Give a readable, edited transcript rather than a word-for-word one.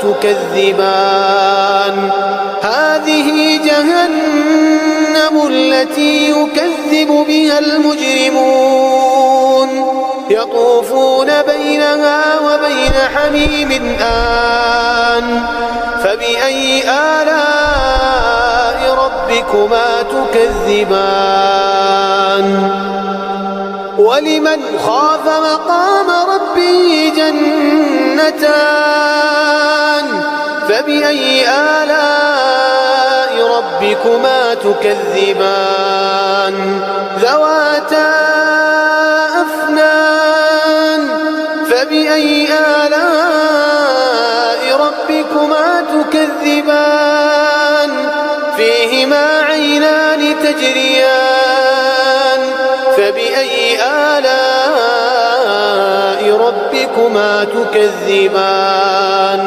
تكذبان هذه جهنم التي يكذب بها المجرمون يطوفون بينها وبين حميم آن فبأي آلاء ربكما تكذبان ولمن خاف مقام ربه جنتان فبأي آلاء ربكما تكذبان ذواتا أفنان فبأي آلاء ربكما تكذبان فيهما عينان تجريان فبأي آلاء ربكما تكذبان